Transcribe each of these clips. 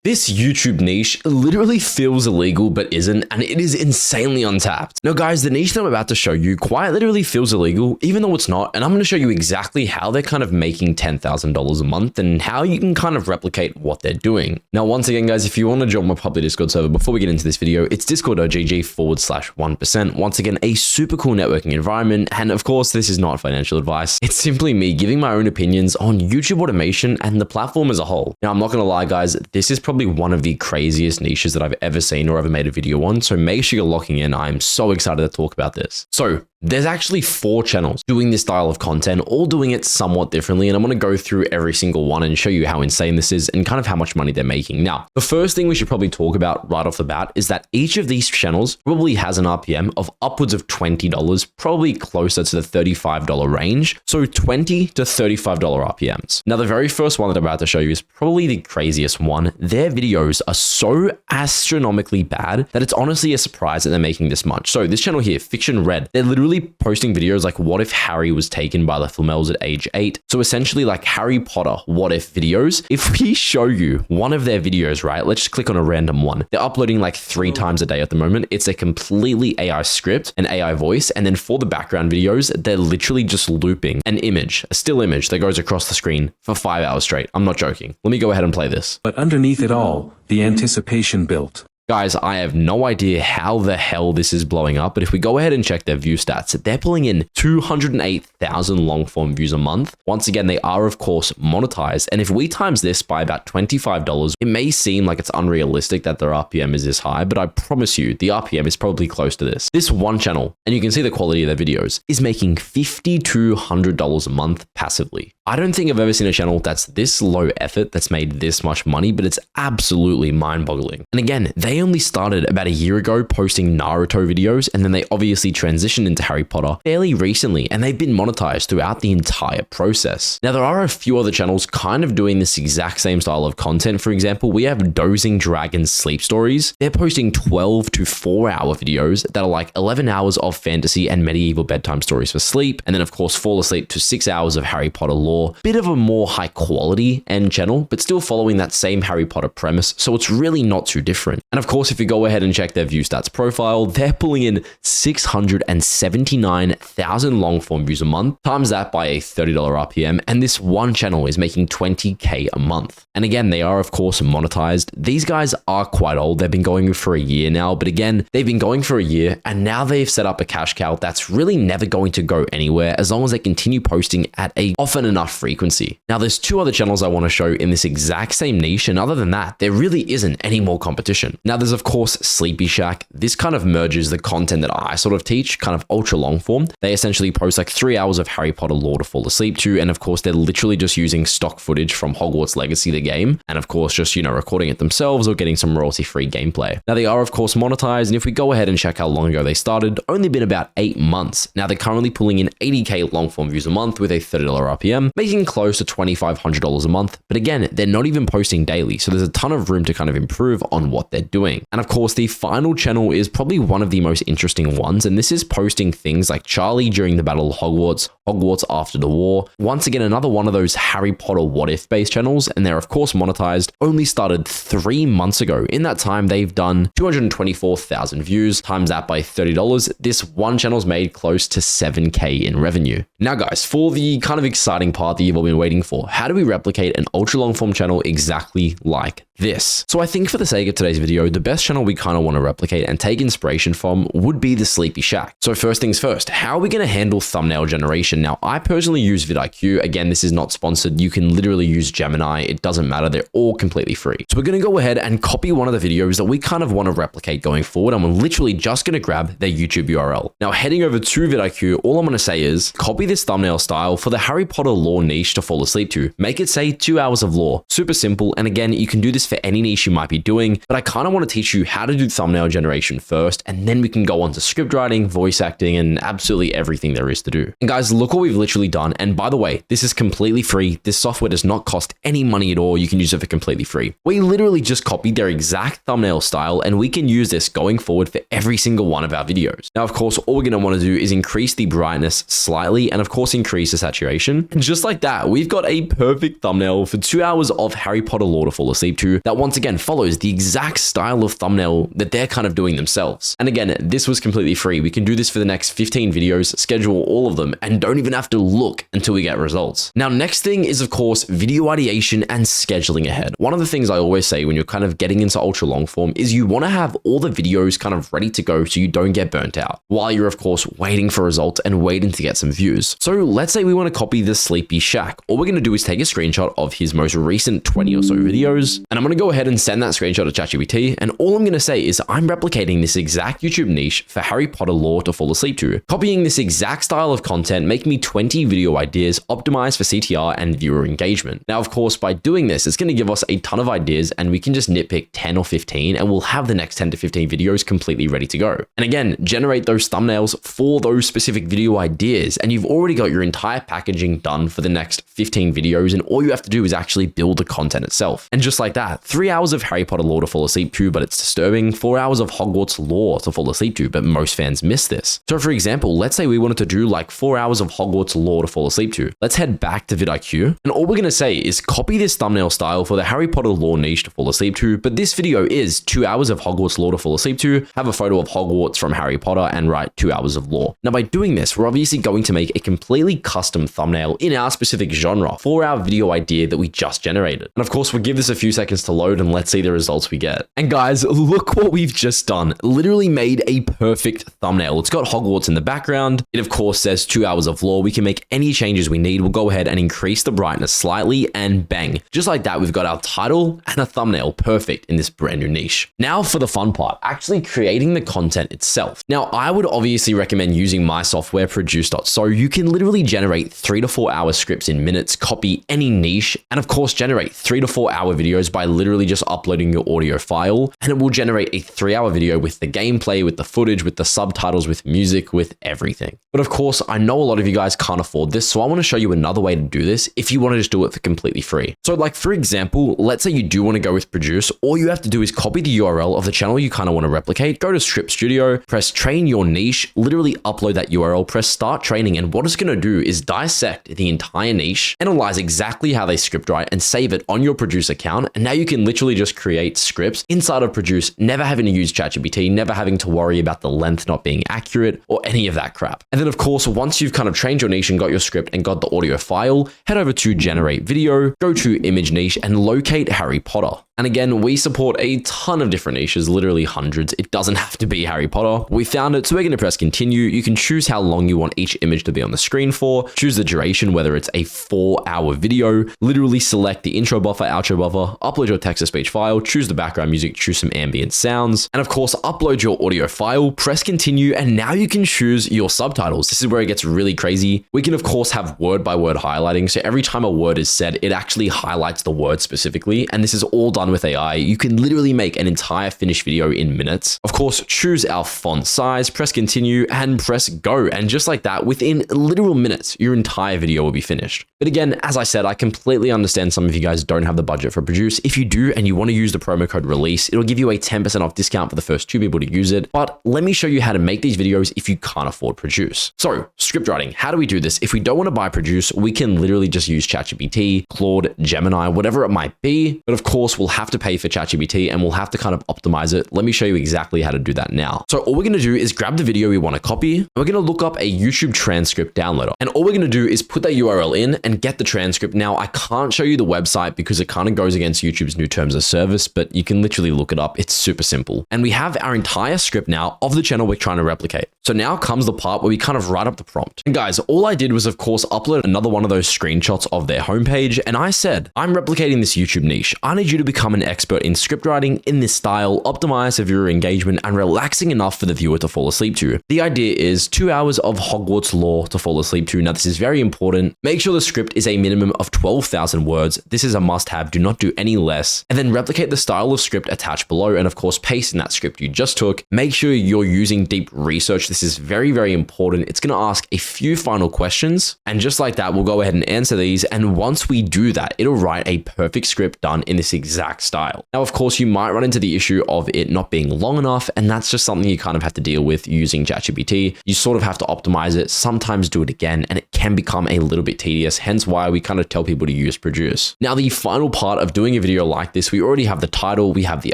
This YouTube niche literally feels illegal but isn't, and it is insanely untapped. Now guys, the niche that I'm about to show you quite literally feels illegal, even though it's not, and I'm going to show you exactly how they're kind of making $10,000 a month and how you can kind of replicate what they're doing. Now once again guys, if you want to join my public Discord server before we get into this video, it's discord.gg/1%. Once again, a super cool networking environment, and of course this is not financial advice. It's simply me giving my own opinions on YouTube automation and the platform as a whole. Now I'm not going to lie guys, this is probably one of the craziest niches that I've ever seen or ever made a video on, so make sure you're locking in. I'm so excited to talk about this. So there's actually 4 channels doing this style of content, all doing it somewhat differently, and I'm going to go through every single one and show you how insane this is and kind of how much money they're making. Now, the first thing we should probably talk about right off the bat is that each of these channels probably has an RPM of upwards of $20, probably closer to the $35 range, so $20 to $35 RPMs. Now, the very first one that I'm about to show you is probably the craziest one. Their videos are so astronomically bad that it's honestly a surprise that they're making this much. So this channel here, Fiction Red, they're literally posting videos like what if Harry was taken by the Flamels at age 8. So essentially like Harry Potter what if videos. If we show you one of their videos, right, let's just click on a random one. They're uploading like 3 times a day at the moment. It's a completely AI script, an AI voice, and then for the background videos, they're literally just looping an image, a still image that goes across the screen for 5 hours straight. I'm not joking. Let me go ahead and play this. But underneath it all, the anticipation built. Guys, I have no idea how the hell this is blowing up, but if we go ahead and check their view stats, they're pulling in 208,000 long form views a month. Once again, they are of course monetized, and if we times this by about $25, it may seem like it's unrealistic that their RPM is this high, but I promise you the RPM is probably close to this. This one channel, and you can see the quality of their videos, is making $5,200 a month passively. I don't think I've ever seen a channel that's this low effort that's made this much money, but it's absolutely mind-boggling. And again, they only started about a year ago posting Naruto videos, and then they obviously transitioned into Harry Potter fairly recently, and they've been monetized throughout the entire process. Now, there are a few other channels kind of doing this exact same style of content. For example, we have Dozing Dragons Sleep Stories. They're posting 12 to 4-hour videos that are like 11 hours of fantasy and medieval bedtime stories for sleep, and then of course fall asleep to 6 hours of Harry Potter lore. Bit of a more high quality end channel, but still following that same Harry Potter premise, so it's really not too different. And of course, if you go ahead and check their view stats profile, they're pulling in 679,000 long form views a month, times that by a $30 RPM, and this one channel is making $20K a month. And again, they are of course monetized. These guys are quite old. They've been going for a year now, but again, they've been going for a year, and now they've set up a cash cow that's really never going to go anywhere as long as they continue posting at a often enough frequency. Now, there's 2 other channels I want to show in this exact same niche, and other than that, there really isn't any more competition. Now, there's of course Sleepy Shack. This kind of merges the content that I sort of teach, kind of ultra long form. They essentially post like 3 hours of Harry Potter lore to fall asleep to, and of course, they're literally just using stock footage from Hogwarts Legacy, the game, and of course, just, recording it themselves or getting some royalty-free gameplay. Now, they are of course monetized, and if we go ahead and check how long ago they started, only been about 8 months. Now, they're currently pulling in 80K long form views a month with a $30 RPM, making close to $2,500 a month. But again, they're not even posting daily, so there's a ton of room to kind of improve on what they're doing. And of course, the final channel is probably one of the most interesting ones, and this is posting things like Charlie during the Battle of Hogwarts, Hogwarts After the War. Once again, another one of those Harry Potter what if based channels, and they're of course monetized. Only started 3 months ago. In that time, they've done 224,000 views, times that by $30. This one channel's made close to 7K in revenue. Now guys, for the kind of exciting part that you've all been waiting for, how do we replicate an ultra long form channel exactly like this? So I think for the sake of today's video, the best channel we kind of want to replicate and take inspiration from would be the Sleepy Shack. So first things first, how are we going to handle thumbnail generation? Now, I personally use vidIQ. Again, this is not sponsored. You can literally use Gemini. It doesn't matter. They're all completely free. So we're going to go ahead and copy one of the videos that we kind of want to replicate going forward, and we're literally just going to grab their YouTube URL. Now, heading over to vidIQ, all I'm going to say is copy this thumbnail style for the Harry Potter lore niche to fall asleep to. Make it say 2 hours of lore. Super simple. And again, you can do this for any niche you might be doing, but I kind of want to teach you how to do thumbnail generation first, and then we can go on to script writing, voice acting, and absolutely everything there is to do. And guys, look what we've literally done. And by the way, this is completely free. This software does not cost any money at all. You can use it for completely free. We literally just copied their exact thumbnail style, and we can use this going forward for every single one of our videos. Now, of course, all we're going to want to do is increase the brightness slightly, and of course, increase the saturation. And just just like that, we've got a perfect thumbnail for 2 hours of Harry Potter lore to fall asleep to that once again follows the exact style of thumbnail that they're kind of doing themselves. And again, this was completely free. We can do this for the next 15 videos, schedule all of them, and don't even have to look until we get results. Now, next thing is, of course, video ideation and scheduling ahead. One of the things I always say when you're kind of getting into ultra long form is you want to have all the videos kind of ready to go so you don't get burnt out while you're, of course, waiting for results and waiting to get some views. So let's say we want to copy the Sleepy Shack. All we're going to do is take a screenshot of his most recent 20 or so videos, and I'm going to go ahead and send that screenshot to ChatGPT, and all I'm going to say is I'm replicating this exact YouTube niche for Harry Potter lore to fall asleep to, copying this exact style of content, make me 20 video ideas optimized for CTR and viewer engagement. Now, of course, by doing this, it's going to give us a ton of ideas, and we can just nitpick 10 or 15, and we'll have the next 10 to 15 videos completely ready to go. And again, generate those thumbnails for those specific video ideas, and you've already got your entire packaging done for the next 15 videos, and all you have to do is actually build the content itself. And just like that, 3 hours of Harry Potter lore to fall asleep to, but it's disturbing, 4 hours of Hogwarts lore to fall asleep to, but most fans miss this. So for example, let's say we wanted to do like 4 hours of Hogwarts lore to fall asleep to. Let's head back to vidIQ, and all we're going to say is copy this thumbnail style for the Harry Potter lore niche to fall asleep to, but this video is 2 hours of Hogwarts lore to fall asleep to, have a photo of Hogwarts from Harry Potter, and write 2 hours of lore. Now, by doing this, we're obviously going to make a completely custom thumbnail in our specific genre for our video idea that we just generated. And of course, we'll give this a few seconds to load, and let's see the results we get. And guys, look what we've just done. Literally made a perfect thumbnail. It's got Hogwarts in the background. It of course says 2 hours of lore. We can make any changes we need. We'll go ahead and increase the brightness slightly, and bang. Just like that, we've got our title and a thumbnail perfect in this brand new niche. Now for the fun part, actually creating the content itself. Now, I would obviously recommend using my software, Produce.so. You can literally generate 3 to 4 hour scripts in minutes, copy any niche, and of course generate 3 to 4 hour videos by literally just uploading your audio file, and it will generate a 3-hour video with the gameplay, with the footage, with the subtitles, with music, with everything. But of course, I know a lot of you guys can't afford this, so I want to show you another way to do this if you want to just do it for completely free. So like for example, let's say you do want to go with Produce. All you have to do is copy the URL of the channel you kind of want to replicate, go to Script Studio, press train your niche, literally upload that URL, press start training, and what it's going to do is dissect the entire niche, analyze exactly how they script write, and save it on your Produce account. And now you can literally just create scripts inside of Produce, never having to use ChatGPT, never having to worry about the length not being accurate or any of that crap. And then of course, once you've kind of trained your niche and got your script and got the audio file, head over to generate video, go to image niche, and locate Harry Potter. And again, we support a ton of different niches, literally hundreds. It doesn't have to be Harry Potter. We found it, so we're going to press continue. You can choose how long you want each image to be on the screen for, choose the duration, whether it's a 4-hour video, literally select the intro buffer, outro buffer, upload your text-to-speech file, choose the background music, choose some ambient sounds, and of course, upload your audio file, press continue, and now you can choose your subtitles. This is where it gets really crazy. We can of course have word-by-word highlighting, so every time a word is said, it actually highlights the word specifically, and this is all done with AI. You can literally make an entire finished video in minutes. Of course, choose our font size, press continue, and press go. And just like that, within literal minutes, your entire video will be finished. But again, as I said, I completely understand some of you guys don't have the budget for Produce. If you do, and you want to use the promo code RELEASE, it'll give you a 10% off discount for the first 2 people to use it. But let me show you how to make these videos if you can't afford Produce. So script writing, how do we do this? If we don't want to buy Produce, we can literally just use ChatGPT, Claude, Gemini, whatever it might be. But of course, we'll have to pay for ChatGPT and we'll have to kind of optimize it. Let me show you exactly how to do that now. So all we're going to do is grab the video we want to copy. And we're going to look up a YouTube transcript downloader. And all we're going to do is put that URL in and get the transcript. Now, I can't show you the website because it kind of goes against YouTube's new terms of service, but you can literally look it up. It's super simple. And we have our entire script now of the channel we're trying to replicate. So now comes the part where we kind of write up the prompt. And guys, all I did was of course upload another one of those screenshots of their homepage. And I said, I'm replicating this YouTube niche. I need you to become an expert in script writing in this style, optimized for viewer engagement, and relaxing enough for the viewer to fall asleep to. The idea is 2 hours of Hogwarts lore to fall asleep to. Now, this is very important. Make sure the script is a minimum of 12,000 words. This is a must-have. Do not do any less. And then replicate the style of script attached below, and of course, paste in that script you just took. Make sure you're using deep research. This This is very, very important. It's going to ask a few final questions. And just like that, we'll go ahead and answer these. And once we do that, it'll write a perfect script done in this exact style. Now, of course, you might run into the issue of it not being long enough. And that's just something you kind of have to deal with using ChatGPT. You sort of have to optimize it, sometimes do it again, and it can become a little bit tedious. Hence why we kind of tell people to use Produce. Now, the final part of doing a video like this, we already have the title, we have the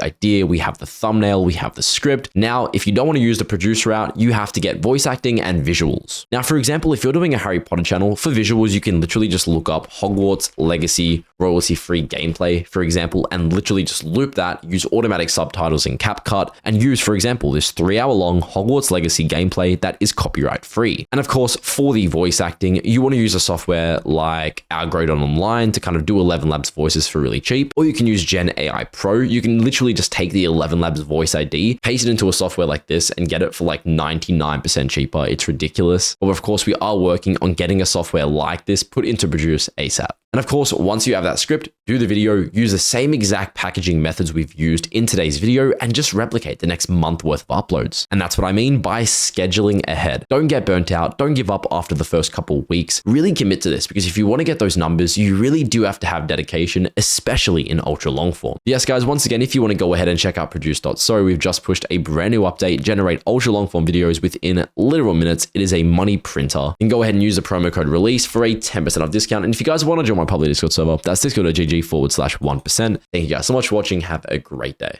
idea, we have the thumbnail, we have the script. Now, if you don't want to use the Produce route, you have to get voice acting and visuals. Now, for example, if you're doing a Harry Potter channel, for visuals, you can literally just look up Hogwarts Legacy royalty-free gameplay, for example, and literally just loop that, use automatic subtitles in CapCut, and use, for example, this 3-hour-long Hogwarts Legacy gameplay that is copyright-free. And of course, for the voice acting, you want to use a software like Algorithm Online to kind of do 11 Labs voices for really cheap, or you can use Gen AI Pro. You can literally just take the 11 Labs voice ID, paste it into a software like this, and get it for like 99% cheaper. It's ridiculous. But of course, we are working on getting a software like this put into Produce ASAP. And of course, once you have that script, do the video, use the same exact packaging methods we've used in today's video, and just replicate the next month worth of uploads. And that's what I mean by scheduling ahead. Don't get burnt out. Don't give up after the first couple of weeks. Really commit to this, because if you want to get those numbers, you really do have to have dedication, especially in ultra long form. Yes, guys, once again, if you want to go ahead and check out Produce.so, we've just pushed a brand new update, generate ultra long form videos within literal minutes. It is a money printer. You can go ahead and use the promo code RELEASE for a 10% off discount. And if you guys want to join my public Discord server, that's discord.gg/1%. Thank you guys so much for watching. Have a great day.